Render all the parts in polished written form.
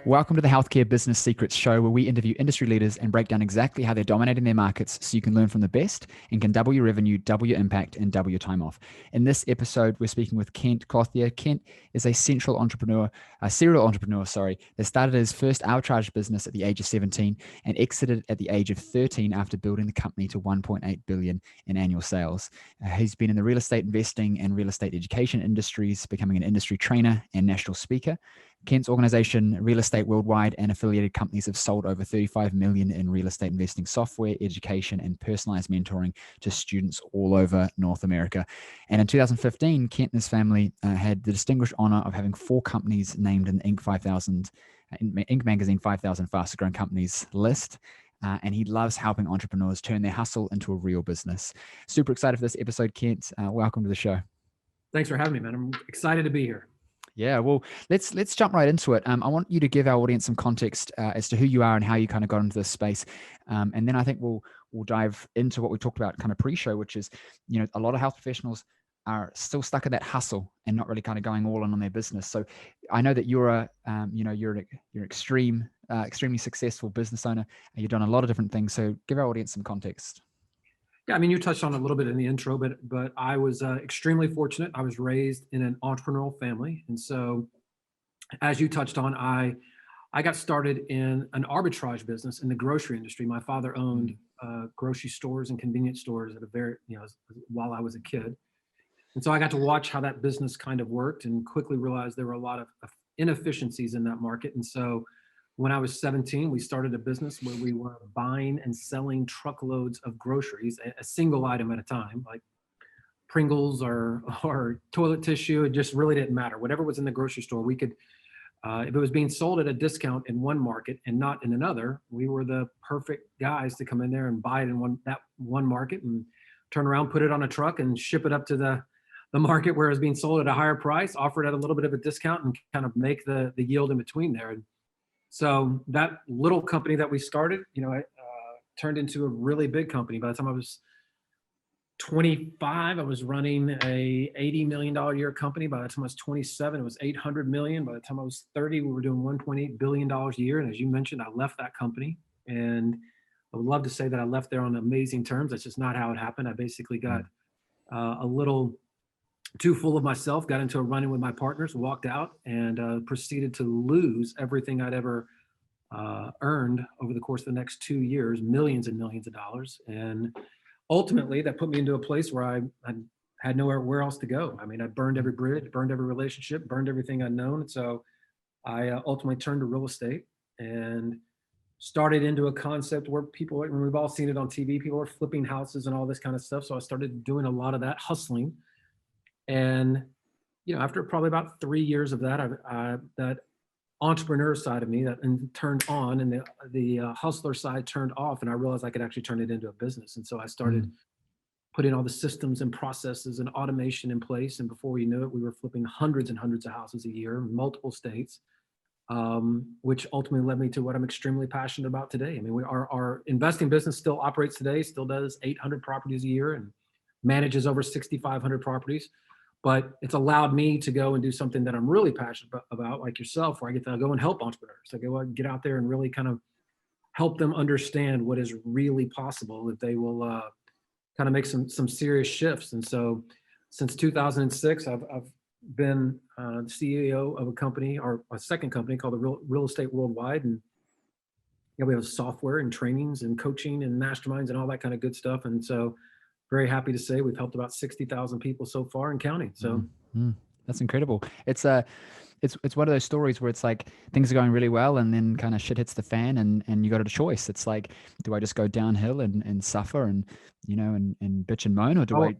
Welcome to the Healthcare Business Secrets Show, where we interview industry leaders and break down exactly how they're dominating their markets so you can learn from the best and can double your revenue, double your impact, and double your time off. In this episode, we're speaking with Cant Clothier. Cant is a serial entrepreneur, that started his first arbitrage business at the age of 17 and exited at the age of 13 after building the company to 1.8 billion in annual sales. He's been in the real estate investing and real estate education industries, becoming an industry trainer and national speaker. Cant's organization, Real Estate Worldwide, and affiliated companies have sold over 35 million in real estate investing software, education, and personalized mentoring to students all over North America. And in 2015, Cant and his family had the distinguished honor of having 4 companies named in the Inc. Magazine 5,000 fastest growing companies list. And he loves helping entrepreneurs turn their hustle into a real business. Super excited for this episode, Cant. Welcome to the show. Thanks for having me, man. I'm excited to be here. Yeah, well, let's jump right into it. I want you to give our audience some context as to who you are and how you kind of got into this space, and then I think we'll dive into what we talked about kind of pre-show, which is, a lot of health professionals are still stuck in that hustle and not really kind of going all in on their business. So I know that you're an extremely successful business owner, and you've done a lot of different things. So give our audience some context. Yeah, I mean, you touched on it a little bit in the intro, but I was extremely fortunate. I was raised in an entrepreneurial family, and so as you touched on, I got started in an arbitrage business in the grocery industry. My father owned grocery stores and convenience stores while I was a kid, and so I got to watch how that business kind of worked, and quickly realized there were a lot of inefficiencies in that market, and so when I was 17, we started a business where we were buying and selling truckloads of groceries, a single item at a time, like Pringles or toilet tissue. It just really didn't matter. Whatever was in the grocery store, we could, if it was being sold at a discount in one market and not in another, we were the perfect guys to come in there and buy it in that one market and turn around, put it on a truck and ship it up to the market where it was being sold at a higher price, offer it at a little bit of a discount, and kind of make the yield in between there. And so that little company that we started, turned into a really big company. By the time I was 25, I was running a $80 million a year company. By the time I was 27, it was 800 million. By the time I was 30, we were doing $1.8 billion a year. And as you mentioned, I left that company, and I would love to say that I left there on amazing terms. That's just not how it happened. I basically got a little too full of myself, got into a run-in with my partners, walked out, and proceeded to lose everything I'd ever earned over the course of the next 2 years, millions and millions of dollars. And ultimately, that put me into a place where I had nowhere else to go. I mean, I burned every bridge, burned every relationship, burned everything I'd known. And so I ultimately turned to real estate and started into a concept where people, and we've all seen it on TV, people are flipping houses and all this kind of stuff. So I started doing a lot of that, hustling. And, after probably about 3 years of that, that entrepreneur side of me that turned on, and the hustler side turned off, and I realized I could actually turn it into a business. And so I started putting all the systems and processes and automation in place. And before we knew it, we were flipping hundreds and hundreds of houses a year in multiple states, which ultimately led me to what I'm extremely passionate about today. I mean, our investing business still operates today, still does 800 properties a year and manages over 6,500 properties. But it's allowed me to go and do something that I'm really passionate about, like yourself, where I get to go and help entrepreneurs. I go and get out there and really kind of help them understand what is really possible if they will kind of make some serious shifts. And so since 2006, I've been the CEO of a company, or a second company called the Real Estate Worldwide. And we have software and trainings and coaching and masterminds and all that kind of good stuff. And so very happy to say we've helped about 60,000 people so far and counting. So that's incredible. It's one of those stories where it's like things are going really well, and then kind of shit hits the fan, and you got a choice. It's like, do I just go downhill and suffer and bitch and moan, or do I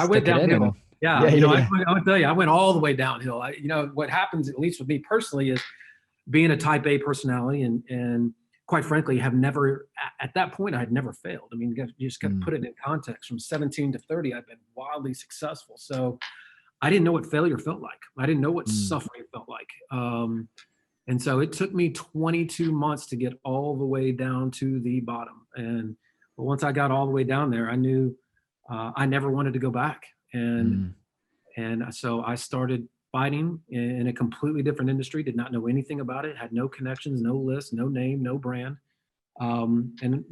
went downhill? I would tell you, I went all the way downhill. What happens, at least with me personally, is being a type A personality, and quite frankly, have never, at that point, I had never failed. I mean, you just got to put it in context. From 17 to 30, I've been wildly successful. So I didn't know what failure felt like. I didn't know what suffering felt like. And so it took me 22 months to get all the way down to the bottom. But once I got all the way down there, I knew I never wanted to go back. And so I started fighting in a completely different industry, did not know anything about it, had no connections, no list, no name, no brand. And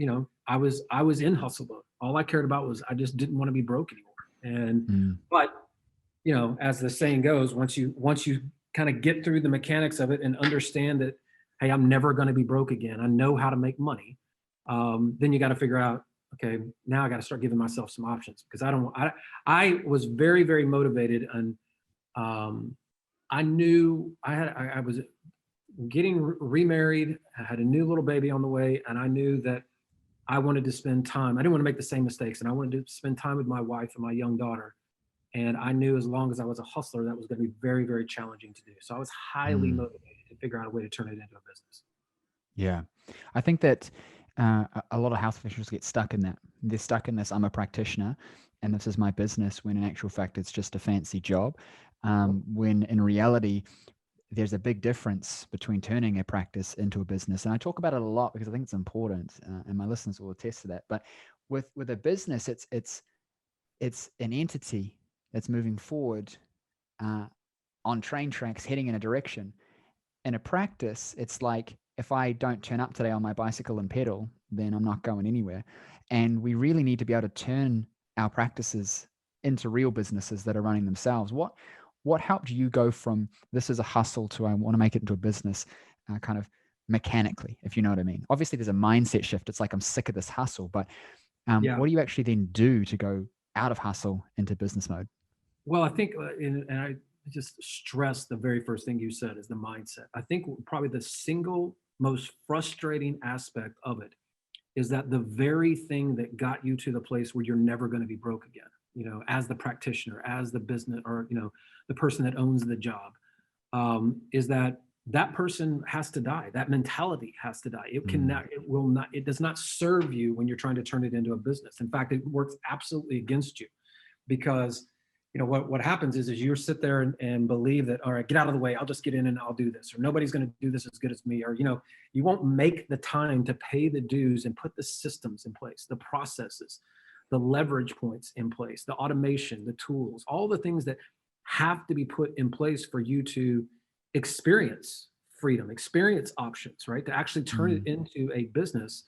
I was in hustle mode. All I cared about was I just didn't want to be broke anymore. And Mm. but as the saying goes, once you kind of get through the mechanics of it and understand that, hey, I'm never going to be broke again. I know how to make money. Then you got to figure out, okay, now I got to start giving myself some options, because I was very, very motivated, and I knew I was getting remarried. I had a new little baby on the way, and I knew that I wanted to spend time. I didn't want to make the same mistakes, and I wanted to spend time with my wife and my young daughter. And I knew as long as I was a hustler, that was going to be very, very challenging to do. So I was highly Mm. motivated to figure out a way to turn it into a business. Yeah. I think that a lot of health professionals get stuck in that. They're stuck in this, I'm a practitioner and this is my business, when in actual fact, it's just a fancy job. When in reality, there's a big difference between turning a practice into a business. And I talk about it a lot because I think it's important, and my listeners will attest to that. But with a business, it's an entity that's moving forward uh, on train tracks, heading in a direction. In a practice, it's like, if I don't turn up today on my bicycle and pedal, then I'm not going anywhere. And we really need to be able to turn our practices into real businesses that are running themselves. What helped you go from this is a hustle to I want to make it into a business, kind of mechanically, if you know what I mean? Obviously, there's a mindset shift. It's like, I'm sick of this hustle, but Yeah. what do you actually then do to go out of hustle into business mode? Well, I think, and I just stress the very first thing you said is the mindset. I think probably the single most frustrating aspect of it is that the very thing that got you to the place where you're never going to be broke again, as the practitioner, as the business, or, the person that owns the job, is that person has to die. That mentality has to die. It cannot, it will not, it does not serve you when you're trying to turn it into a business. In fact, it works absolutely against you, because what happens is you sit there and believe that, all right, get out of the way, I'll just get in and I'll do this, or nobody's going to do this as good as me, or you won't make the time to pay the dues and put the systems in place, the processes, the leverage points in place, the automation, the tools, all the things that have to be put in place for you to experience freedom, experience options, right, to actually turn it into a business.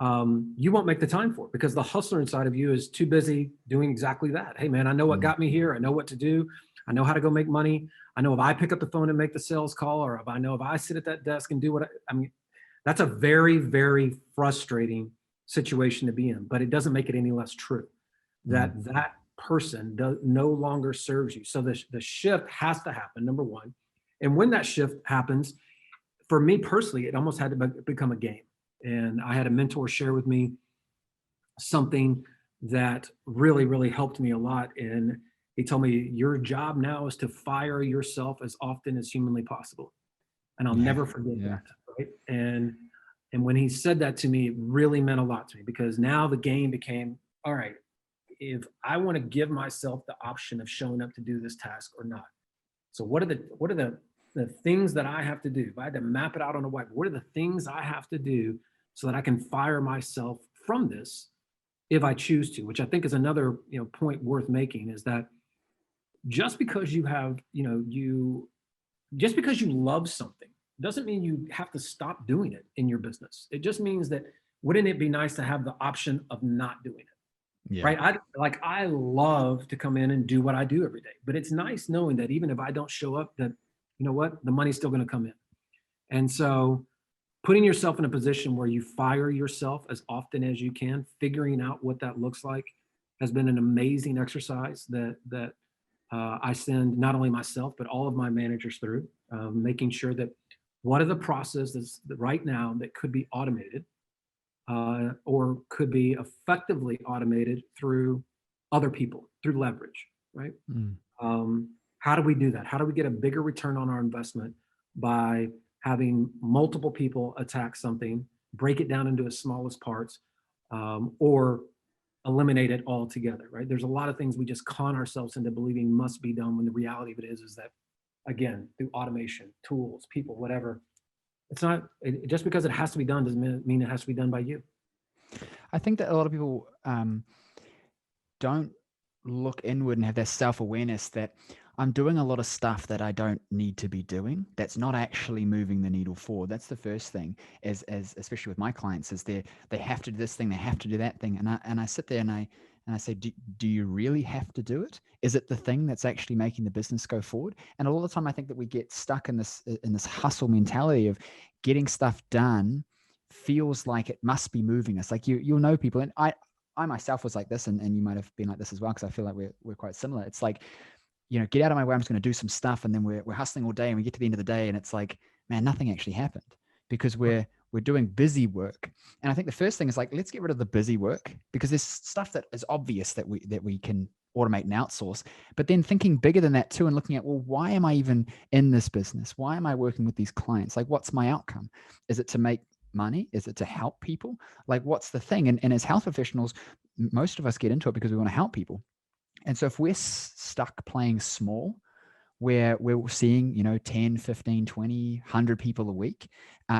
You won't make the time for it, because the hustler inside of you is too busy doing exactly that. Hey, man, I know what got me here. I know what to do. I know how to go make money. I know if I pick up the phone and make the sales call, or if I sit at that desk and do what I mean, that's a very, very frustrating situation to be in, but it doesn't make it any less true that person no longer serves you. So the shift has to happen, number one. And when that shift happens, for me personally, it almost had to become a game. And I had a mentor share with me something that really, really helped me a lot. And he told me, your job now is to fire yourself as often as humanly possible. And I'll never forget that. Right. And when he said that to me, it really meant a lot to me, because now the game became, all right, if I want to give myself the option of showing up to do this task or not. So what are the things that I have to do? If I had to map it out on a whiteboard, what are the things I have to do so that I can fire myself from this if I choose to? Which I think is another point worth making, is that just because you have just because you love something doesn't mean you have to stop doing it in your business. It just means that, wouldn't it be nice to have the option of not doing it? Yeah. Right. I love to come in and do what I do every day, but it's nice knowing that even if I don't show up, that, the money's still going to come in. And so putting yourself in a position where you fire yourself as often as you can, figuring out what that looks like, has been an amazing exercise that I send not only myself, but all of my managers through, making sure that what are the processes that right now that could be automated, or could be effectively automated through other people, through leverage, right? How do we do that? How do we get a bigger return on our investment by having multiple people attack something, break it down into its smallest parts, or eliminate it altogether, right? There's a lot of things we just con ourselves into believing must be done, when the reality of it is that, again, through automation, tools, people, whatever, it's not, just because it has to be done doesn't mean it has to be done by you. I think that a lot of people don't look inward and have that self-awareness that I'm doing a lot of stuff that I don't need to be doing. That's not actually moving the needle forward. That's the first thing, as especially with my clients, is they have to do this thing, they have to do that thing, and I sit there and I say, do you really have to do it? Is it the thing that's actually making the business go forward? And a lot of the time, I think that we get stuck in this hustle mentality of getting stuff done. Feels like it must be moving us. Like you'll know people, and I myself was like this, and you might have been like this as well, because I feel like we're quite similar. It's like, get out of my way. I'm just going to do some stuff. And then we're hustling all day, and we get to the end of the day and it's like, man, nothing actually happened because we're doing busy work. And I think the first thing is like, let's get rid of the busy work, because there's stuff that is obvious that we can automate and outsource. But then thinking bigger than that too, and looking at, well, why am I even in this business? Why am I working with these clients? Like, what's my outcome? Is it to make money? Is it to help people? Like, what's the thing? And as health professionals, most of us get into it because we want to help people. And so if we're stuck playing small, where we're seeing, 10, 15, 20, 100 people a week,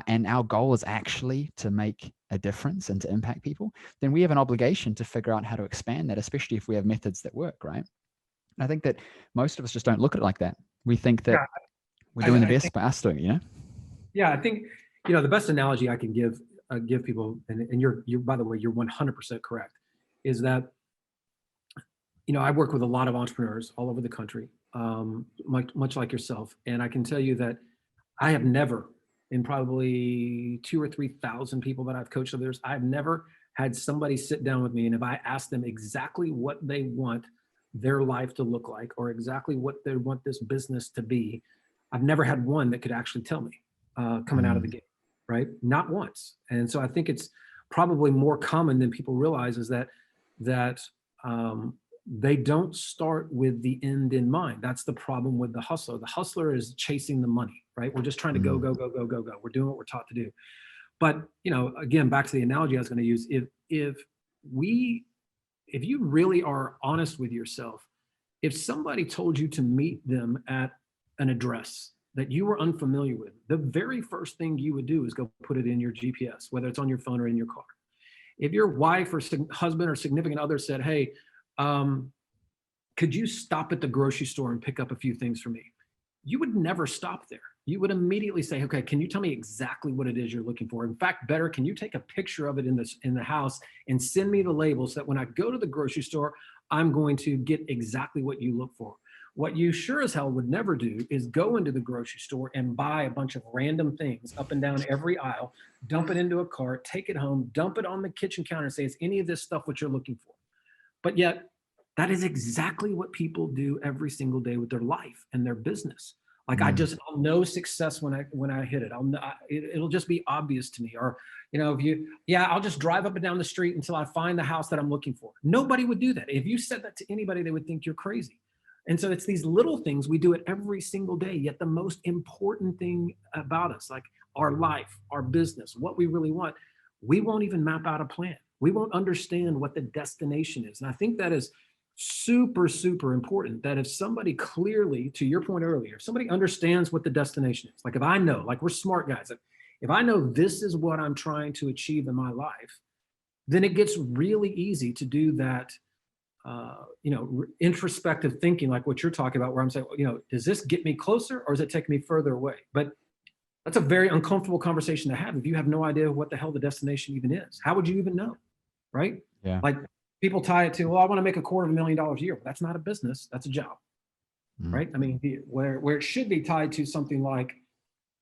and our goal is actually to make a difference and to impact people, then we have an obligation to figure out how to expand that, especially if we have methods that work, right? And I think that most of us just don't look at it like that. We think that we're doing the best by us doing it, Yeah, I think, the best analogy I can give people, and you're by the way, you're 100% correct, is that, I work with a lot of entrepreneurs all over the country, much like yourself. And I can tell you that I have never, in probably 2,000 or 3,000 people that I've coached over the years, I've never had somebody sit down with me, and if I ask them exactly what they want their life to look like, or exactly what they want this business to be, I've never had one that could actually tell me coming out of the gate, right? Not once. And so I think it's probably more common than people realize, is that they don't start with the end in mind. That's the problem with the hustler. The hustler is chasing the money, right? We're just trying to go, go, go, go, go, go. We're doing what we're taught to do. But, again, back to the analogy I was going to use, if you really are honest with yourself, if somebody told you to meet them at an address that you were unfamiliar with, the very first thing you would do is go put it in your GPS, whether it's on your phone or in your car. If your wife or husband or significant other said, hey, could you stop at the grocery store and pick up a few things for me? You would never stop there. You would immediately say, okay, can you tell me exactly what it is you're looking for? In fact, better, can you take a picture of it in the house and send me the labels, so that when I go to the grocery store, I'm going to get exactly what you look for. What you sure as hell would never do is go into the grocery store and buy a bunch of random things up and down every aisle, dump it into a cart, take it home, dump it on the kitchen counter and say, is any of this stuff what you're looking for? But yet, that is exactly what people do every single day with their life and their business. Like, I'll know success when I hit it. It'll just be obvious to me. Or, I'll just drive up and down the street until I find the house that I'm looking for. Nobody would do that. If you said that to anybody, they would think you're crazy. And so it's these little things, we do it every single day. Yet the most important thing about us, like our life, our business, what we really want, we won't even map out a plan. We won't understand what the destination is. And I think that is super, super important, that if somebody clearly, to your point earlier, if somebody understands what the destination is, like if I know, like we're smart guys, if I know this is what I'm trying to achieve in my life, then it gets really easy to do that, introspective thinking, like what you're talking about, where I'm saying, does this get me closer or is it taking me further away? But that's a very uncomfortable conversation to have if you have no idea what the hell the destination even is. How would you even know? Right? Yeah. Like, people tie it to, well, I want to make $250,000 a year. But that's not a business. That's a job. Right? I mean, where it should be tied to something like,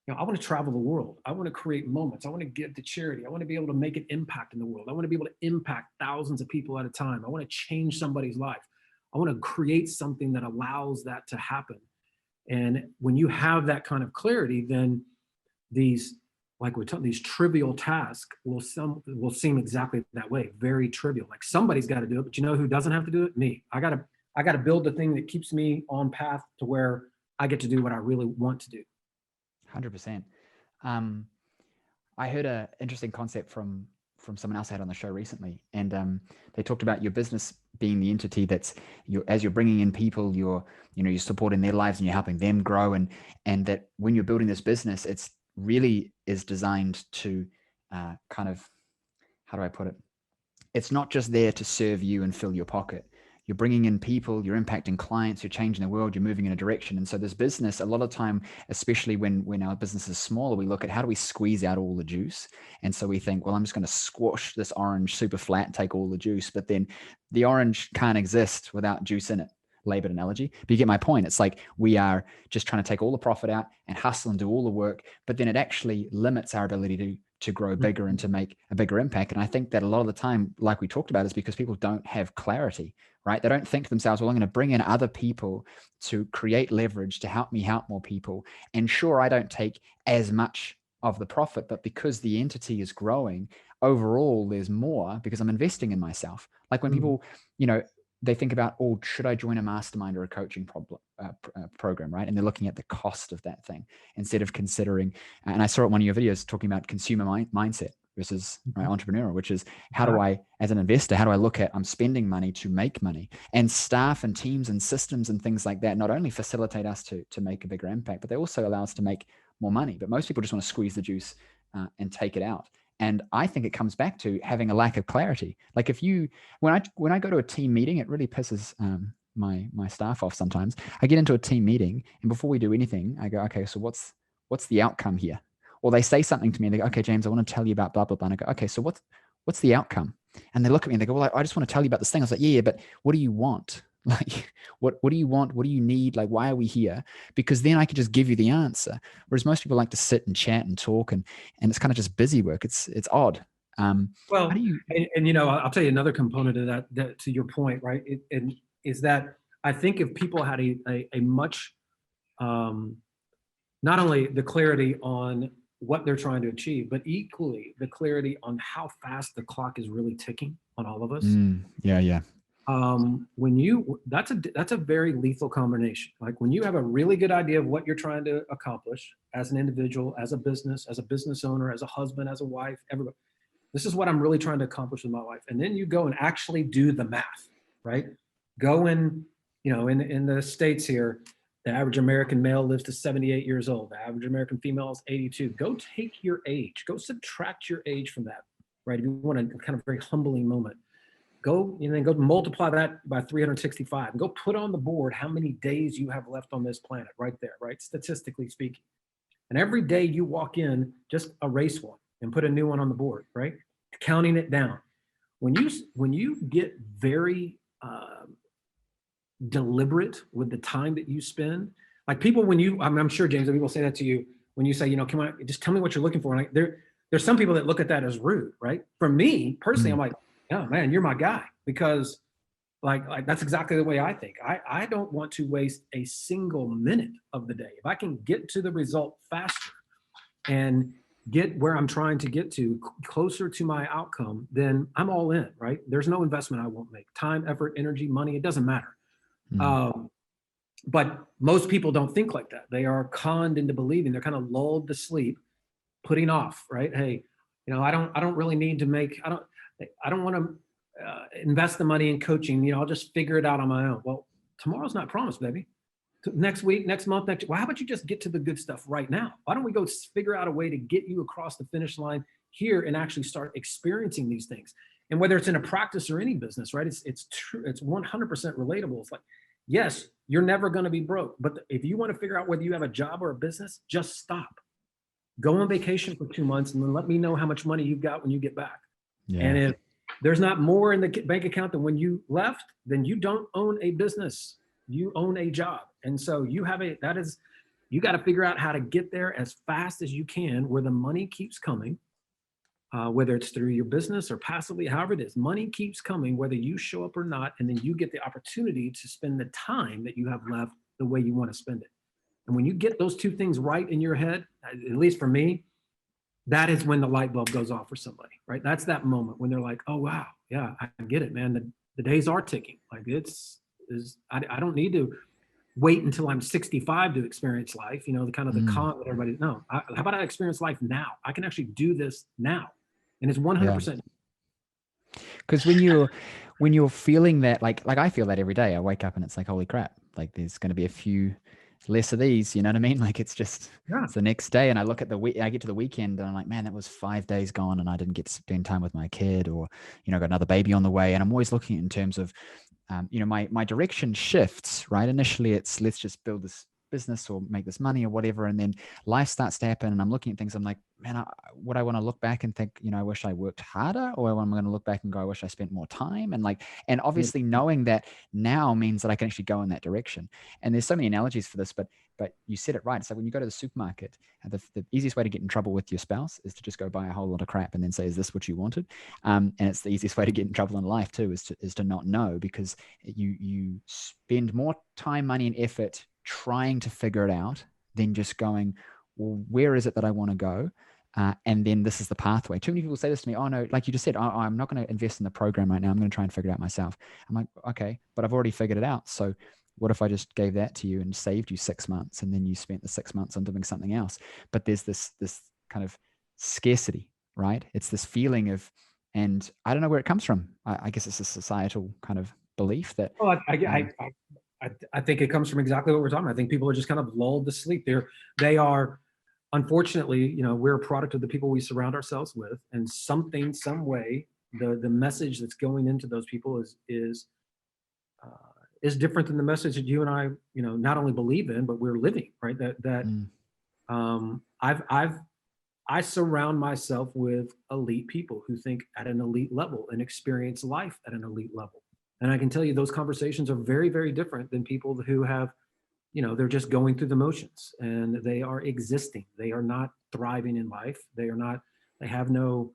I want to travel the world. I want to create moments. I want to give to charity. I want to be able to make an impact in the world. I want to be able to impact thousands of people at a time. I want to change somebody's life. I want to create something that allows that to happen. And when you have that kind of clarity, then these, like we're talking, these trivial tasks will seem exactly that way, very trivial. Like, somebody's got to do it, but you know who doesn't have to do it? Me. I got to build the thing that keeps me on path to where I get to do what I really want to do. 100%. I heard an interesting concept from someone else I had on the show recently, and they talked about your business being the entity that's as you're bringing in people, you're supporting their lives and you're helping them grow, and that when you're building this business, it's really is designed to kind of, how do I put it? It's not just there to serve you and fill your pocket. you're bringing in people, you're impacting clients, you're changing the world, you're moving in a direction. And so this business, a lot of time, especially when our business is smaller, we look at how do we squeeze out all the juice. And so we think, well, I'm just going to squash this orange super flat and take all the juice. But then the orange can't exist without juice in it. Labored analogy, but you get my point. It's like we are just trying to take all the profit out and hustle and do all the work, but then it actually limits our ability to grow bigger and to make a bigger impact. And I think that a lot of the time, like we talked about, is because people don't have clarity, right? They don't think to themselves, well, I'm going to bring in other people to create leverage to help me help more people. And sure, I don't take as much of the profit, but because the entity is growing overall, there's more because I'm investing in myself. Like when people, they think about, oh, should I join a mastermind or a coaching program, right? And they're looking at the cost of that thing instead of considering, and I saw it in one of your videos talking about consumer mindset versus entrepreneurial, which is how do I, as an investor, how do I look at, I'm spending money to make money, and staff and teams and systems and things like that not only facilitate us to make a bigger impact, but they also allow us to make more money. But most people just want to squeeze the juice and take it out. And I think it comes back to having a lack of clarity. Like when I go to a team meeting, it really pisses my staff off sometimes. I get into a team meeting, and before we do anything, I go, okay, so what's the outcome here? Or they say something to me and they go, okay, James, I want to tell you about blah, blah, blah. And I go, okay, so what's the outcome? And they look at me and they go, well, I just want to tell you about this thing. I was like, yeah, but what do you want? Like, what do you want? What do you need? Like, why are we here? Because then I could just give you the answer. Whereas most people like to sit and chat and talk, and it's kind of just busy work. It's odd. Well, I'll tell you another component of that to your point, right? Is that I think if people had a much, not only the clarity on what they're trying to achieve, but equally the clarity on how fast the clock is really ticking on all of us. Yeah. That's a very lethal combination. Like when you have a really good idea of what you're trying to accomplish as an individual, as a business owner, as a husband, as a wife, everybody, this is what I'm really trying to accomplish in my life. And then you go and actually do the math, right? Go in the States here, the average American male lives to 78 years old. The average American female is 82. Go take your age, go subtract your age from that, right? If you want a kind of very humbling moment. Go multiply that by 365 and go put on the board how many days you have left on this planet right there, right? Statistically speaking. And every day you walk in, just erase one and put a new one on the board, right? Counting it down. When you get very deliberate with the time that you spend, like people, I'm sure, James, that people say that to you when you say, come on, just tell me what you're looking for. And there's some people that look at that as rude, right? For me personally, I'm like, oh man, you're my guy, because like that's exactly the way I think. I don't want to waste a single minute of the day. If I can get to the result faster and get where I'm trying to get to closer to my outcome, then I'm all in, right? There's no investment I won't make. Time, effort, energy, money, it doesn't matter. But most people don't think like that. They are conned into believing, they're kind of lulled to sleep, putting off, right? Hey, I don't really need to make, I don't want to invest the money in coaching. I'll just figure it out on my own. Well, tomorrow's not promised, baby. Next week, next month, well, how about you just get to the good stuff right now? Why don't we go figure out a way to get you across the finish line here and actually start experiencing these things? And whether it's in a practice or any business, right? It's true. It's 100% relatable. It's like, yes, you're never going to be broke. But if you want to figure out whether you have a job or a business, just stop. Go on vacation for 2 months and then let me know how much money you've got when you get back. Yeah. And if there's not more in the bank account than when you left, then you don't own a business. You own a job. And so you got to figure out how to get there as fast as you can, where the money keeps coming, whether it's through your business or passively, however it is, money keeps coming, whether you show up or not. And then you get the opportunity to spend the time that you have left the way you want to spend it. And when you get those two things right in your head, at least for me, that is when the light bulb goes off for somebody, right? That's that moment when they're like, oh, wow. Yeah, I get it, man. The days are ticking. Like I don't need to wait until I'm 65 to experience life, the kind of the con that everybody, no. How about I experience life now? I can actually do this now. And it's 100%. Because when you're feeling that, like I feel that every day, I wake up and it's like, holy crap, like there's going to be a few less of these, you know what I mean? Like it's just, it's the next day and I look at I get to the weekend and I'm like, man, that was 5 days gone and I didn't get to spend time with my kid, or, got another baby on the way. And I'm always looking in terms of my direction shifts, right? Initially it's, let's just build this business or make this money or whatever. And then life starts to happen and I'm looking at things. I'm like, man, would I want to look back and think, I wish I worked harder, or am I going to look back and go, I wish I spent more time? And obviously knowing that now means that I can actually go in that direction. And there's so many analogies for this, but you said it right. It's like when you go to the supermarket, the easiest way to get in trouble with your spouse is to just go buy a whole lot of crap and then say, is this what you wanted? And it's the easiest way to get in trouble in life too, is to not know, because you spend more time, money, and effort trying to figure it out than just going, well, where is it that I want to go? And then this is the pathway. Too many people say this to me, oh no, like you just said, I'm not going to invest in the program right now. I'm going to try and figure it out myself. I'm like, okay, but I've already figured it out. So what if I just gave that to you and saved you 6 months, and then you spent the 6 months on doing something else? But there's this kind of scarcity, right? It's this feeling of, and I don't know where it comes from. I guess it's a societal kind of belief that. Well, I think it comes from exactly what we're talking about. I think people are just kind of lulled to sleep. They are, unfortunately, we're a product of the people we surround ourselves with, and some way, the message that's going into those people is different than the message that you and I, not only believe in, but we're living, right? I surround myself with elite people who think at an elite level and experience life at an elite level. And I can tell you those conversations are very, very different than people who have, they're just going through the motions and they are existing. They are not thriving in life. They have no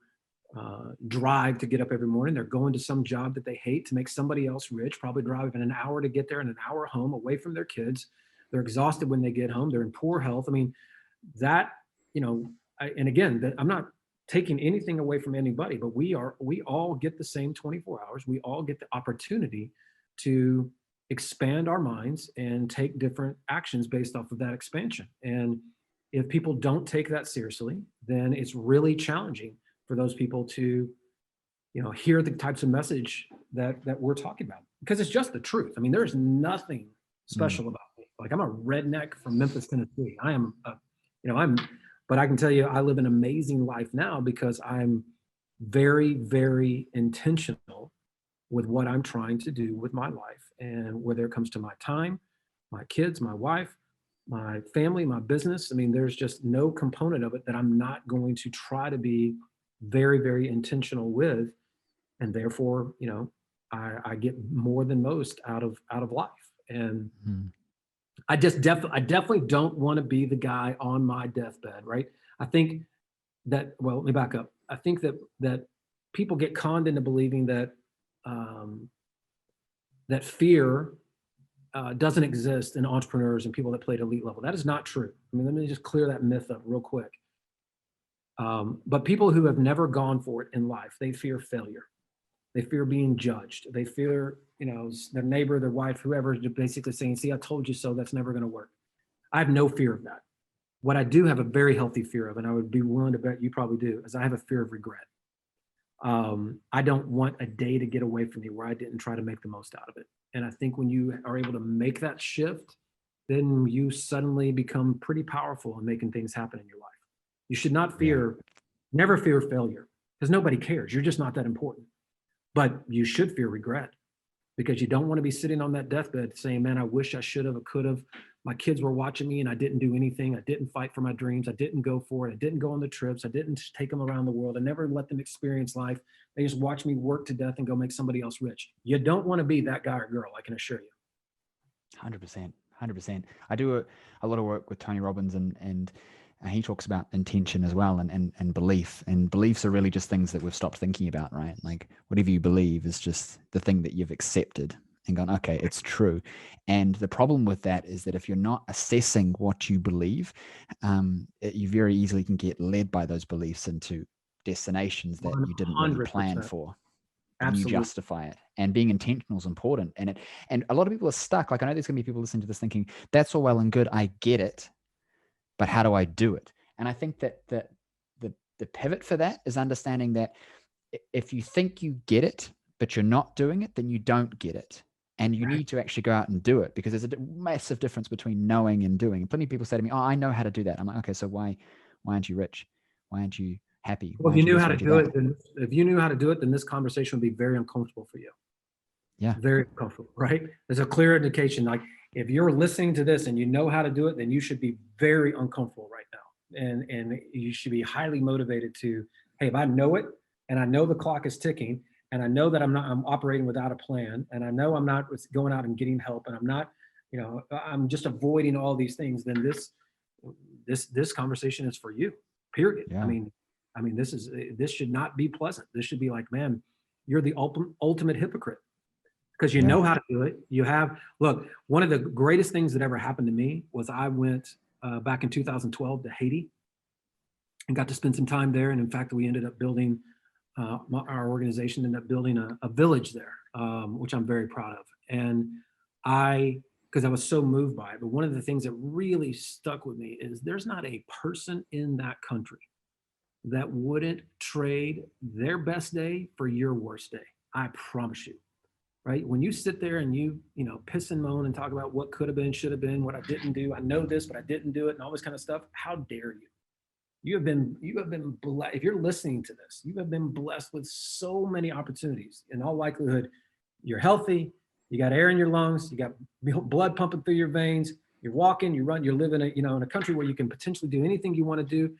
drive to get up every morning. They're going to some job that they hate to make somebody else rich, probably driving an hour to get there and an hour home away from their kids. They're exhausted when they get home. They're in poor health. I mean, and again, I'm not taking anything away from anybody, but we all get the same 24 hours. We all get the opportunity to expand our minds and take different actions based off of that expansion. And if people don't take that seriously, then it's really challenging for those people to, hear the types of message that we're talking about, because it's just the truth. I mean, there's nothing special about me. Like, I'm a redneck from Memphis, Tennessee. But I can tell you, I live an amazing life now because I'm very, very intentional with what I'm trying to do with my life. And whether it comes to my time, my kids, my wife, my family, my business, I mean, there's just no component of it that I'm not going to try to be very, very intentional with. And therefore, I get more than most out of life. And I definitely don't want to be the guy on my deathbed, right? I think that, well, let me back up. I think that people get conned into believing that that fear doesn't exist in entrepreneurs and people that play at elite level. That is not true. I mean, let me just clear that myth up real quick. But people who have never gone for it in life, they fear failure. They fear being judged. They fear, their neighbor, their wife, whoever, basically saying, see, I told you so, that's never going to work. I have no fear of that. What I do have a very healthy fear of, and I would be willing to bet you probably do, is I have a fear of regret. I don't want a day to get away from me where I didn't try to make the most out of it. And I think when you are able to make that shift, then you suddenly become pretty powerful in making things happen in your life. You should not never fear failure, because nobody cares. You're just not that important. But you should fear regret, because you don't want to be sitting on that deathbed saying, man, I wish I should have, I could have. My kids were watching me and I didn't do anything. I didn't fight for my dreams. I didn't go for it. I didn't go on the trips. I didn't take them around the world. I never let them experience life. They just watch me work to death and go make somebody else rich. You don't want to be that guy or girl, I can assure you. 100%. 100%. I do a lot of work with Tony Robbins, and he talks about intention as well, and belief. And beliefs are really just things that we've stopped thinking about, right? Like, whatever you believe is just the thing that you've accepted and gone, okay, it's true. And the problem with that is that if you're not assessing what you believe, you very easily can get led by those beliefs into destinations that you didn't really plan 100%. for. Absolutely. And you justify it. And being intentional is important. And a lot of people are stuck. Like, I know there's going to be people listening to this thinking, that's all well and good, I get it, but how do I do it? And I think that the pivot for that is understanding that if you think you get it, but you're not doing it, then you don't get it. And you need to actually go out and do it, because there's a massive difference between knowing and doing. Plenty of people say to me, oh, I know how to do that. I'm like, okay, so why aren't you rich? Why aren't you happy? Well, if you knew how to do it, then this conversation would be very uncomfortable for you. Yeah. Very uncomfortable, right? There's a clear indication. Like if you're listening to this and you know how to do it, then you should be very uncomfortable right now. And you should be highly motivated to, hey, if I know it and I know the clock is ticking and I know that I'm operating without a plan and I know I'm not going out and getting help and I'm not, I'm just avoiding all these things, then this conversation is for you, period. Yeah. This should not be pleasant. This should be like, man, you're the ultimate hypocrite because you Yeah. know how to do it. Look, one of the greatest things that ever happened to me was I went back in 2012 to Haiti and got to spend some time there. And in fact, we ended up building, our organization ended up building a village there, which I'm very proud of. And because I was so moved by it, but one of the things that really stuck with me is there's not a person in that country that wouldn't trade their best day for your worst day. I promise you. Right? When you sit there and you piss and moan and talk about what could have been, should have been, what I didn't do, I know this, but I didn't do it, and all this kind of stuff. How dare you? You have been blessed. If you're listening to this, you have been blessed with so many opportunities. In all likelihood, you're healthy, you got air in your lungs, you got blood pumping through your veins, you're walking, you run, you're living in a country where you can potentially do anything you want to do.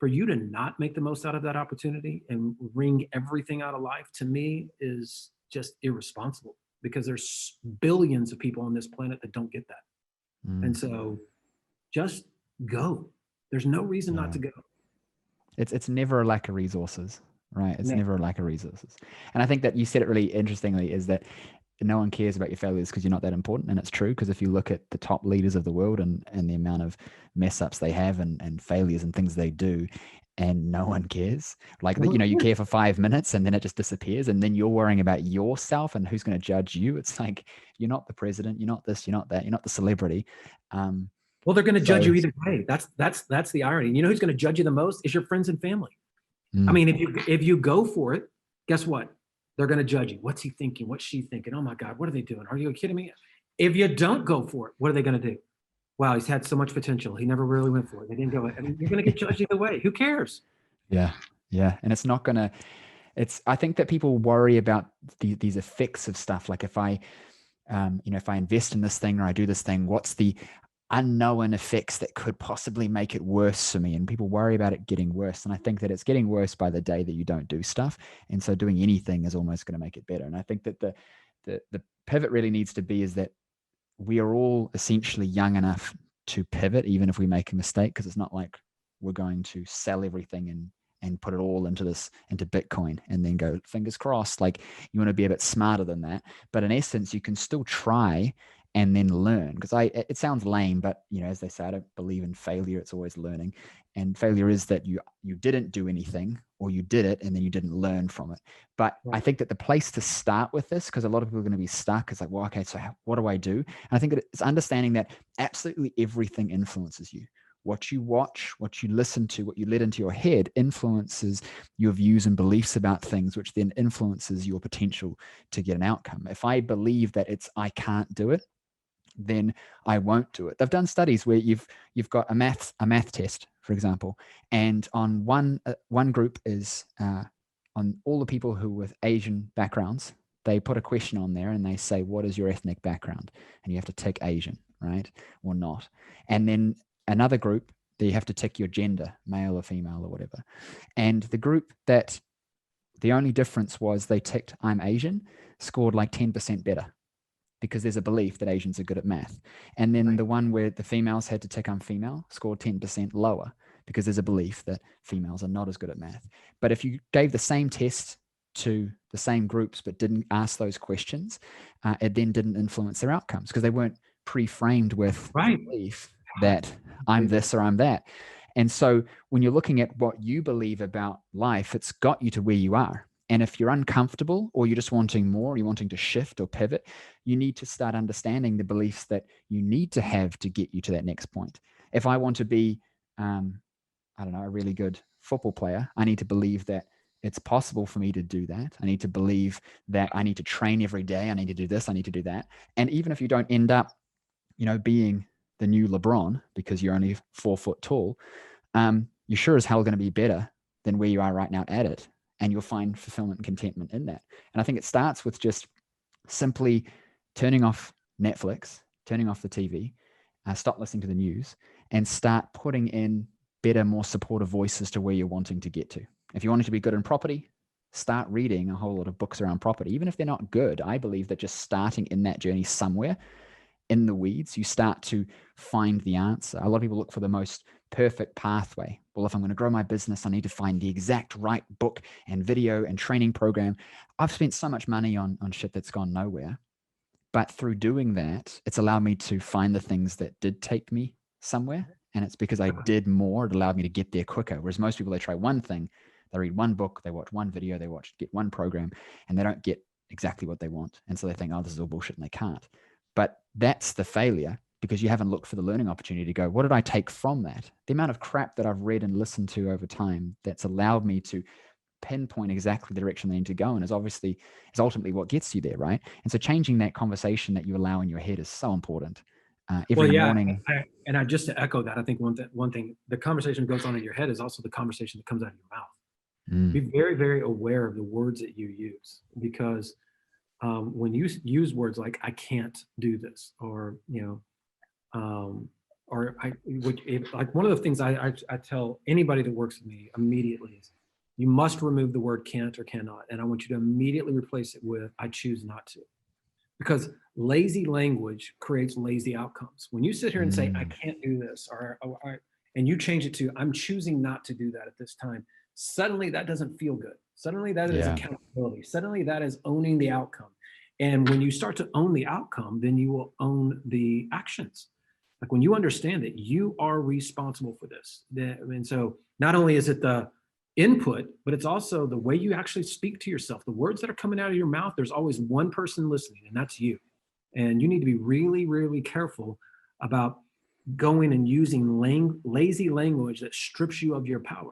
For you to not make the most out of that opportunity and wring everything out of life, to me, is just irresponsible because there's billions of people on this planet that don't get that. And so just go. There's no reason not to go. It's never a lack of resources, right? It's No. never a lack of resources. And I think that you said it really interestingly, is that no one cares about your failures because you're not that important. And it's true, because if you look at the top leaders of the world and the amount of mess ups they have and failures and things they do, and no one cares. Like, you care for 5 minutes and then it just disappears. And then you're worrying about yourself and who's going to judge you. It's like, you're not the president, you're not this, you're not that, you're not the celebrity. Well, they're going to judge you either way. That's the irony. You know who's going to judge you the most is your friends and family. I mean, if you go for it, guess what? They're going to judge you. What's he thinking? What's she thinking? Oh my God, what are they doing? Are you kidding me? If you don't go for it, what are they going to do? Wow, he's had so much potential. He never really went for it. They didn't go. I mean, you're going to get judged either way. Who cares? Yeah. And it's not going to, I think that people worry about these effects of stuff. Like if I invest in this thing or I do this thing, what's the unknown effects that could possibly make it worse for me? And people worry about it getting worse. And I think that it's getting worse by the day that you don't do stuff. And so doing anything is almost going to make it better. And I think that the pivot really needs to be is that we are all essentially young enough to pivot, even if we make a mistake, because it's not like we're going to sell everything and put it all into Bitcoin and then go fingers crossed. Like, you want to be a bit smarter than that. But in essence, you can still try and then learn, because it sounds lame, but as they say, I don't believe in failure. It's always learning. And failure is that you didn't do anything, or you did it and then you didn't learn from it. But I think that the place to start with this, because a lot of people are going to be stuck, is like, well, okay, so what do I do? And I think that it's understanding that absolutely everything influences you. What you watch, what you listen to, what you let into your head influences your views and beliefs about things, which then influences your potential to get an outcome. If I believe that I can't do it, then I won't do it. They've done studies where you've got a math test, for example, and on one group is on all the people who with Asian backgrounds, they put a question on there and they say, what is your ethnic background? And you have to tick Asian, right? Or not. And then another group, you have to tick your gender, male or female or whatever. And the group that the only difference was they ticked I'm Asian scored like 10% better, because there's a belief that Asians are good at math. And then the one where the females had to tick I'm female scored 10% lower, because there's a belief that females are not as good at math. But if you gave the same test to the same groups but didn't ask those questions, it then didn't influence their outcomes, because they weren't pre-framed with the belief that I'm this or I'm that. And so when you're looking at what you believe about life, it's got you to where you are. And if you're uncomfortable, or you're just wanting more, or you're wanting to shift or pivot, you need to start understanding the beliefs that you need to have to get you to that next point. If I want to be, a really good football player, I need to believe that it's possible for me to do that. I need to believe that I need to train every day. I need to do this. I need to do that. And even if you don't end up, being the new LeBron because you're only 4 foot tall, you're sure as hell going to be better than where you are right now at it. and you'll find fulfillment and contentment in that. And I think it starts with just simply turning off Netflix, turning off the TV, stop listening to the news, and start putting in better, more supportive voices to where you're wanting to get to. If you wanted to be good in property, start reading a whole lot of books around property. Even if they're not good, I believe that just starting in that journey somewhere in the weeds, you start to find the answer. A lot of people look for the most perfect pathway. Well, if I'm going to grow my business, I need to find the exact right book and video and training program. I've spent so much money on shit that's gone nowhere. But through doing that, it's allowed me to find the things that did take me somewhere. And it's because I did more, it allowed me to get there quicker. Whereas most people, they try one thing, they read one book, they watch one video, get one program, and they don't get exactly what they want. And so they think, oh, this is all bullshit, and they can't. But that's the failure, because you haven't looked for the learning opportunity to go, what did I take from that? The amount of crap that I've read and listened to over time that's allowed me to pinpoint exactly the direction they need to go in is ultimately what gets you there, right? And so changing that conversation that you allow in your head is so important. Every morning. And just to echo that, I think one thing, the conversation that goes on in your head is also the conversation that comes out of your mouth. Be very, very aware of the words that you use, because when you use words like "I can't do this," or like one of the things I tell anybody that works with me immediately is, you must remove the word can't or cannot, and I want you to immediately replace it with "I choose not to," because lazy language creates lazy outcomes. When you sit here and say "I can't do this," and you change it to "I'm choosing not to do that at this time," suddenly that doesn't feel good. Suddenly that is accountability. Suddenly that is owning the outcome. And when you start to own the outcome, then you will own the actions. Like when you understand that you are responsible for this. And so not only is it the input, but it's also the way you actually speak to yourself. The words that are coming out of your mouth, there's always one person listening, and that's you. And you need to be really, really careful about going and using lazy language that strips you of your power.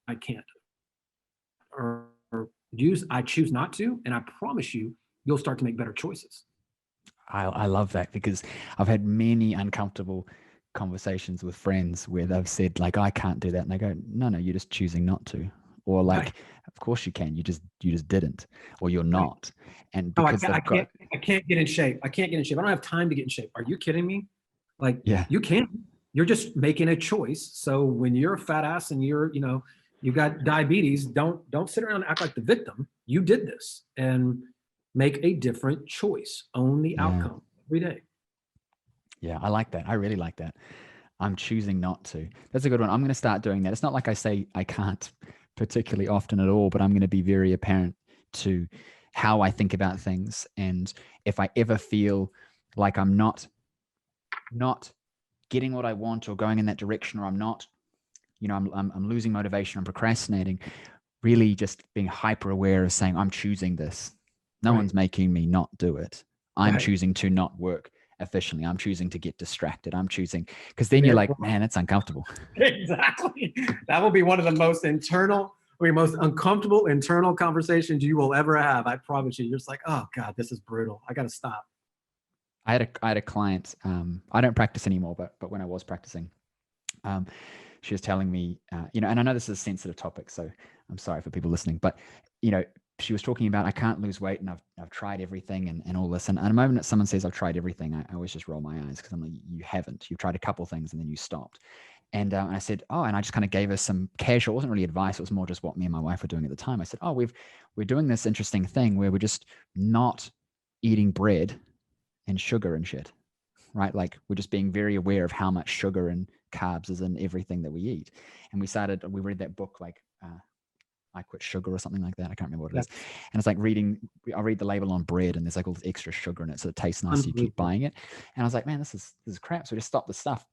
I can't. Or use "I choose not to," and I promise you'll start to make better choices. I love that, because I've had many uncomfortable conversations with friends where they've said like, "I can't do that," and they go, "No, you're just choosing not to," or like, right. "Of course you can. You just didn't, or you're not." And because I can't get in shape. I can't get in shape. I don't have time to get in shape. Are you kidding me? Like, you can't. You're just making a choice. So when you're a fat ass and you've got diabetes, don't sit around and act like the victim. You did this, and make a different choice. Own the outcome every day. Yeah, I like that. I really like that. I'm choosing not to. That's a good one. I'm going to start doing that. It's not like I say I can't particularly often at all, but I'm going to be very apparent to how I think about things. And if I ever feel like I'm not getting what I want or going in that direction, or I'm not, I'm losing motivation, I'm procrastinating, really just being hyper aware of saying, I'm choosing this. No one's making me not do it. I'm choosing to not work efficiently. I'm choosing to get distracted. I'm choosing, because then you're like, man, that's uncomfortable. Exactly. That will be one of the most uncomfortable internal conversations you will ever have. I promise you. You're just like, oh God, this is brutal. I got to stop. I had a client. I don't practice anymore, but when I was practicing, she was telling me, and I know this is a sensitive topic, so I'm sorry for people listening, but she was talking about, I can't lose weight, and I've tried everything and all this. And at a moment that someone says I've tried everything, I always just roll my eyes, because I'm like, you haven't. You've tried a couple things and then you stopped. And I said, and I just kind of gave her some casual, it wasn't really advice. It was more just what me and my wife were doing at the time. I said, we're doing this interesting thing where we're just not eating bread and sugar and shit, right? Like we're just being very aware of how much sugar and carbs is in everything that we eat. And we read that book, like, I Quit Sugar or something like that. I can't remember what it is. And it's like I read the label on bread, and there's like all this extra sugar in it, so it tastes nice. So you keep buying it. And I was like, man, this is crap. So we just stopped the stuff.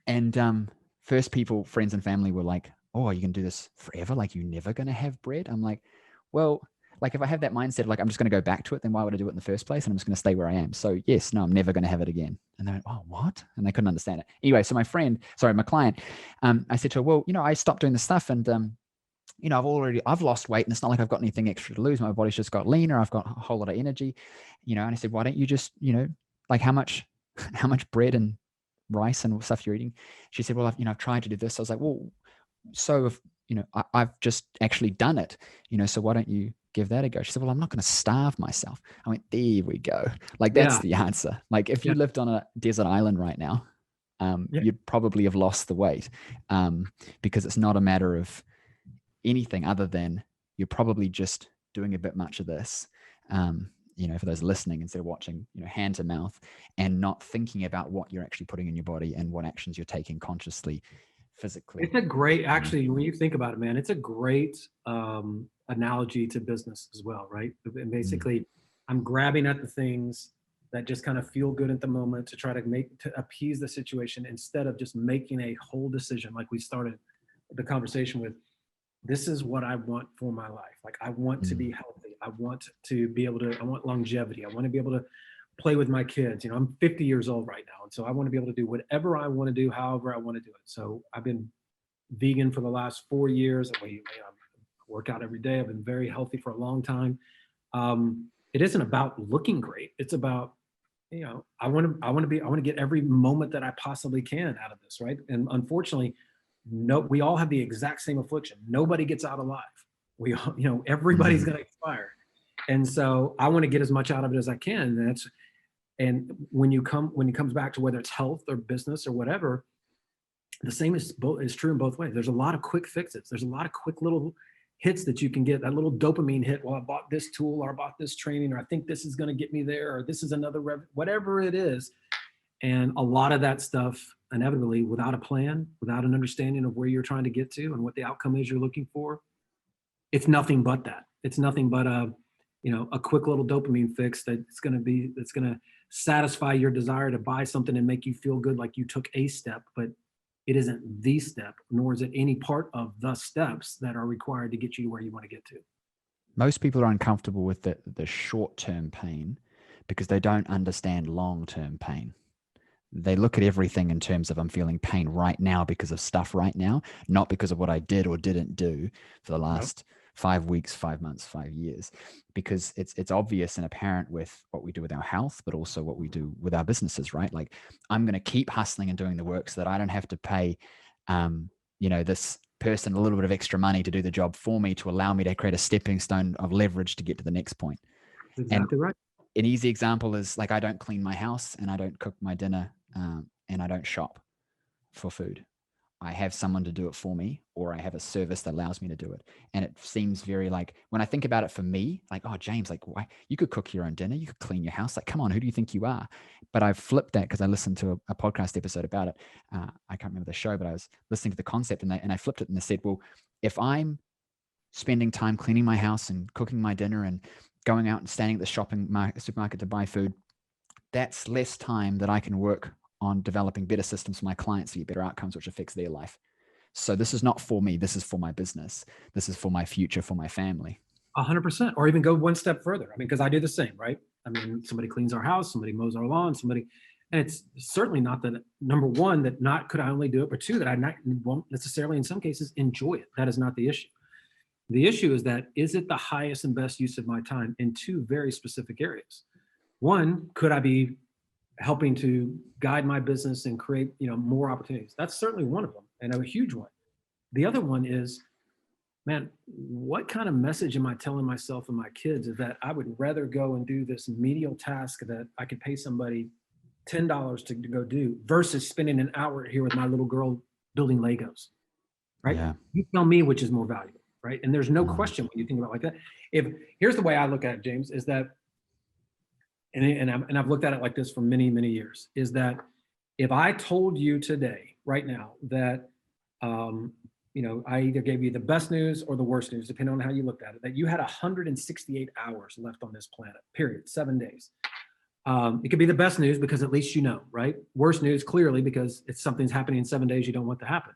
And first friends and family were like, oh, are you going to do this forever? Like, you're never going to have bread? I'm like, well, like if I have that mindset, like I'm just going to go back to it, then why would I do it in the first place? And I'm just going to stay where I am. So yes, no, I'm never going to have it again. And they went, oh, what? And they couldn't understand it. Anyway, so my client, I said to her, well, I stopped doing the stuff, and I've lost weight, and it's not like I've got anything extra to lose. My body's just got leaner. I've got a whole lot of energy, and I said, why don't you just, like how much bread and rice and stuff you're eating? She said, well, I've tried to do this. I was like, well, so I've just actually done it, so why don't you give that a go? She said, well, I'm not going to starve myself. I went, there we go. Like, that's Yeah. the answer. Like, if you Yeah. lived on a desert island right now, Yeah. you'd probably have lost the weight, because it's not a matter of anything other than you're probably just doing a bit much of this, for those listening, instead of watching, hand to mouth, and not thinking about what you're actually putting in your body and what actions you're taking consciously, physically. It's a great, actually, when you think about it, man, it's a great analogy to business as well, right? And basically, I'm grabbing at the things that just kind of feel good at the moment to try to appease the situation, instead of just making a whole decision like we started the conversation with. This is what I want for my life. Like, I want to be healthy. I want to be able to, I want longevity. I want to be able to play with my kids. I'm 50 years old right now. And so I want to be able to do whatever I want to do, however I want to do it. So I've been vegan for the last 4 years. I work out every day. I've been very healthy for a long time. It isn't about looking great. It's about, I want to get every moment that I possibly can out of this. Right. And unfortunately, we all have the exact same affliction. Nobody gets out alive. We all, everybody's going to expire. And so I want to get as much out of it as I can. And when it comes back to whether it's health or business or whatever, the same is true in both ways. There's a lot of quick fixes. There's a lot of quick little hits that you can get, that little dopamine hit. Well, I bought this tool, or I bought this training, or I think this is going to get me there, or this is another whatever it is. And a lot of that stuff, inevitably, without a plan, without an understanding of where you're trying to get to and what the outcome is you're looking for, it's nothing but that. It's nothing but a quick little dopamine fix that's going to satisfy your desire to buy something and make you feel good, like you took a step, but it isn't the step, nor is it any part of the steps that are required to get you to where you want to get to. Most people are uncomfortable with the short-term pain because they don't understand long-term pain. They look at everything in terms of, I'm feeling pain right now because of stuff right now, not because of what I did or didn't do for the last 5 weeks, 5 months, 5 years, because it's obvious and apparent with what we do with our health, but also what we do with our businesses, right? Like, I'm going to keep hustling and doing the work so that I don't have to pay, this person a little bit of extra money to do the job for me, to allow me to create a stepping stone of leverage to get to the next point. Exactly right. An easy example is, like, I don't clean my house and I don't cook my dinner, and I don't shop for food. I have someone to do it for me, or I have a service that allows me to do it. And it seems very, like, when I think about it for me, like, oh, James, like, why? You could cook your own dinner. You could clean your house. Like, come on, who do you think you are? But I've flipped that because I listened to a podcast episode about it. I can't remember the show, but I was listening to the concept, and I flipped it, and they said, well, if I'm spending time cleaning my house and cooking my dinner and going out and standing at the supermarket to buy food, that's less time that I can work on developing better systems for my clients to get better outcomes, which affects their life. So this is not for me. This is for my business. This is for my future, for my family. 100%, or even go one step further. I mean, because I do the same, right? I mean, somebody cleans our house, somebody mows our lawn, and it's certainly not that, number one, that not could I only do it, but two, that I won't necessarily, in some cases, enjoy it. That is not the issue. The issue is that, is it the highest and best use of my time in two very specific areas? One, could I be helping to guide my business and create, more opportunities? That's certainly one of them, and a huge one. The other one is, man, what kind of message am I telling myself and my kids, is that I would rather go and do this menial task that I could pay somebody $10 to go do, versus spending an hour here with my little girl building Legos, right? Yeah. You tell me which is more valuable, right? And there's no question when you think about it like that. Here's the way I look at it, James, is that, and I've looked at it like this for many, many years, is that if I told you today, right now, that, I either gave you the best news or the worst news, depending on how you looked at it, that you had 168 hours left on this planet, period, 7 days. It could be the best news because at least right? Worst news, clearly, because it's something's happening in 7 days you don't want to happen.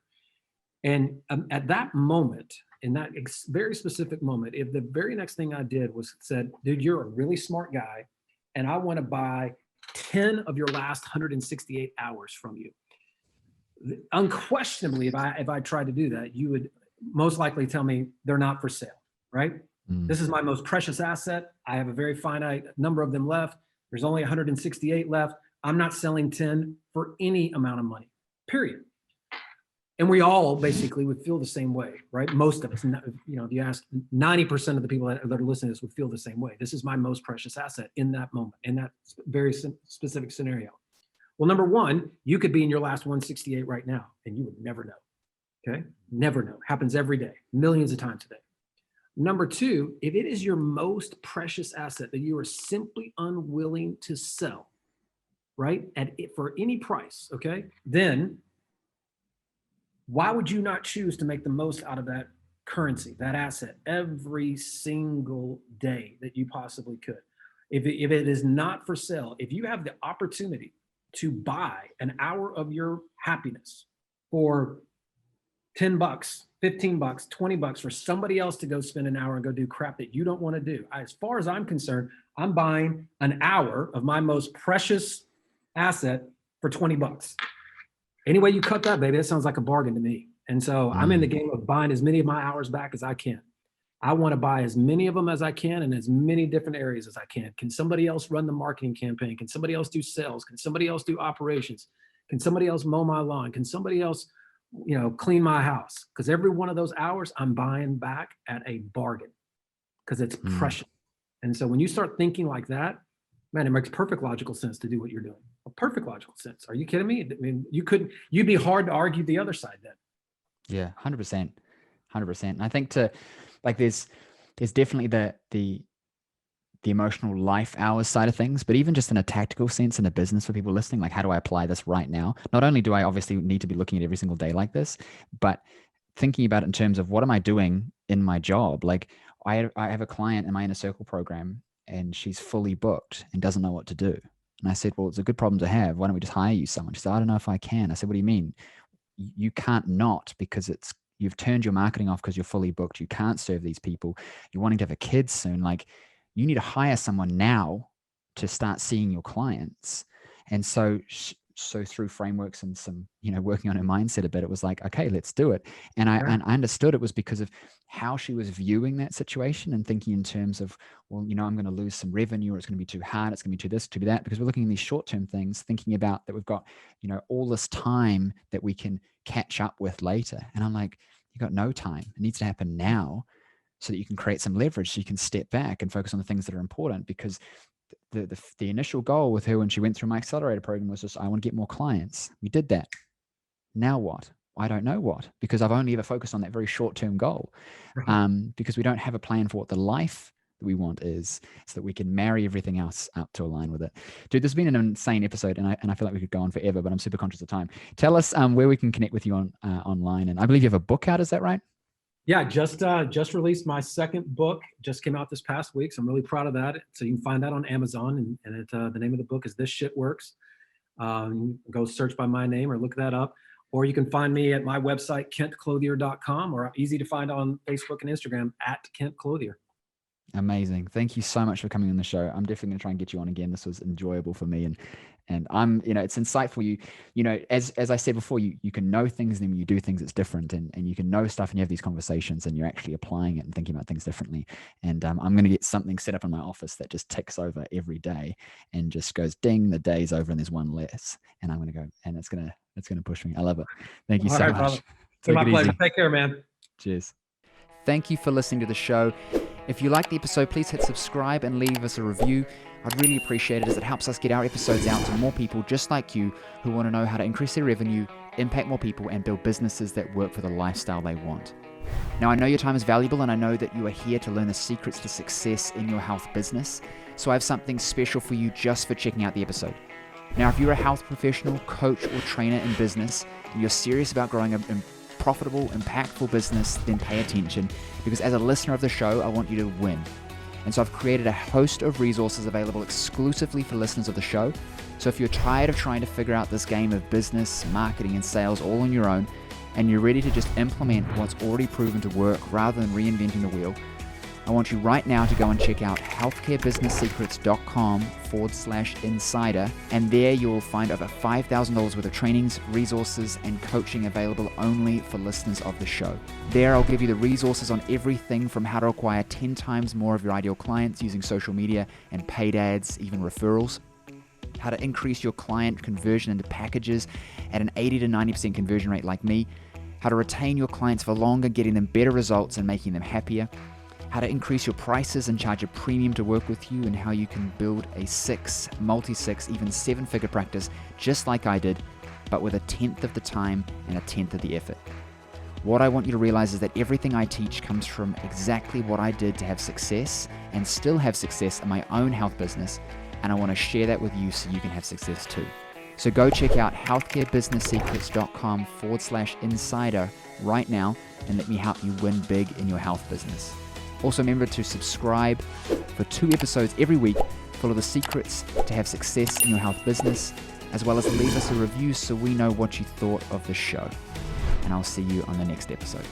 And at that moment, in that very specific moment, if the very next thing I did was said, dude, you're a really smart guy, and I want to buy 10 of your last 168 hours from you. Unquestionably, if I tried to do that, you would most likely tell me they're not for sale, right? This is my most precious asset. I have a very finite number of them left. There's only 168 left. I'm not selling 10 for any amount of money, period. And we all basically would feel the same way, right? Most of us, if you ask 90% of the people that are listening to this would feel the same way. This is my most precious asset in that moment, in that very specific scenario. Well, number one, you could be in your last 168 right now and you would never know, okay? Never know. Happens every day, millions of times a day. Number two, if it is your most precious asset that you are simply unwilling to sell, right, for any price, okay, then why would you not choose to make the most out of that currency, that asset, every single day that you possibly could? If it is not for sale, if you have the opportunity to buy an hour of your happiness for $10, $15, $20 for somebody else to go spend an hour and go do crap that you don't want to do. As far as I'm concerned, I'm buying an hour of my most precious asset for $20. Any way you cut that, baby, that sounds like a bargain to me. And so I'm in the game of buying as many of my hours back as I can. I want to buy as many of them as I can in as many different areas as I can. Can somebody else run the marketing campaign? Can somebody else do sales? Can somebody else do operations? Can somebody else mow my lawn? Can somebody else, clean my house? Because every one of those hours I'm buying back at a bargain because it's precious. And so when you start thinking like that, man, it makes perfect logical sense to do what you're doing. A perfect logical sense. Are you kidding me? I mean, you'd be hard to argue the other side then. Yeah, 100%. 100%. And I think there's definitely the emotional life hours side of things, but even just in a tactical sense in a business for people listening, like how do I apply this right now? Not only do I obviously need to be looking at every single day like this, but thinking about it in terms of what am I doing in my job? Like I have a client in my inner circle program and she's fully booked and doesn't know what to do. And I said, well, it's a good problem to have. Why don't we just hire you someone? She said, I don't know if I can. I said, what do you mean? You can't not, because you've turned your marketing off because you're fully booked. You can't serve these people. You're wanting to have a kid soon. Like you need to hire someone now to start seeing your clients. And so through frameworks and some, working on her mindset a bit, it was like, okay, let's do it. And I understood it was because of how she was viewing that situation and thinking in terms of, well, I'm going to lose some revenue, or it's going to be too hard. It's going to be too this, too that, because we're looking at these short-term things, thinking about that we've got, all this time that we can catch up with later. And I'm like, you got no time. It needs to happen now so that you can create some leverage, so you can step back and focus on the things that are important. Because the initial goal with her when she went through my accelerator program was just, I want to get more clients. We did that. Now what? I don't know what, because I've only ever focused on that very short-term goal. Because we don't have a plan for what the life that we want is, so that we can marry everything else up to align with it. Dude, this has been an insane episode, and I feel like we could go on forever, but I'm super conscious of time. Tell us where we can connect with you on online. And I believe you have a book out. Is that right? Yeah, just released my second book. Just came out this past week, so I'm really proud of that. So you can find that on Amazon, and the name of the book is This Shit Works. Go search by my name or look that up, or you can find me at my website CantClothier.com, or easy to find on Facebook and Instagram at Cant Clothier. Amazing. Thank you so much for coming on the show. I'm definitely going to try and get you on again. This was enjoyable for me. And I'm, it's insightful. As I said before, you can know things, and then when you do things, it's different. And you can know stuff and you have these conversations and you're actually applying it and thinking about things differently. And I'm going to get something set up in my office that just ticks over every day and just goes ding, the day's over and there's one less. And I'm going to go, and it's going to push me. I love it. Thank you so much. It's my pleasure. Take care, man. Cheers. Thank you for listening to the show. If you liked the episode, please hit subscribe and leave us a review. I'd really appreciate it, as it helps us get our episodes out to more people just like you who want to know how to increase their revenue, impact more people, and build businesses that work for the lifestyle they want. Now, I know your time is valuable, and I know that you are here to learn the secrets to success in your health business. So I have something special for you just for checking out the episode. Now, if you're a health professional, coach, or trainer in business, and you're serious about growing a profitable, impactful business, then pay attention, because as a listener of the show, I want you to win. And so I've created a host of resources available exclusively for listeners of the show. So if you're tired of trying to figure out this game of business, marketing, and sales all on your own, and you're ready to just implement what's already proven to work rather than reinventing the wheel, I want you right now to go and check out healthcarebusinesssecrets.com/insider. And there you will find over $5,000 worth of trainings, resources, and coaching available only for listeners of the show. There I'll give you the resources on everything from how to acquire 10 times more of your ideal clients using social media and paid ads, even referrals, how to increase your client conversion into packages at an 80 to 90% conversion rate like me, how to retain your clients for longer, getting them better results and making them happier, how to increase your prices and charge a premium to work with you, and how you can build a 6, multi-6, even 7-figure practice just like I did, but with 1/10 of the time and 1/10 of the effort. What I want you to realize is that everything I teach comes from exactly what I did to have success and still have success in my own health business, and I want to share that with you so you can have success too. So go check out healthcarebusinesssecrets.com/insider right now and let me help you win big in your health business. Also remember to subscribe for 2 episodes every week full of the secrets to have success in your health business, as well as leave us a review so we know what you thought of the show. And I'll see you on the next episode.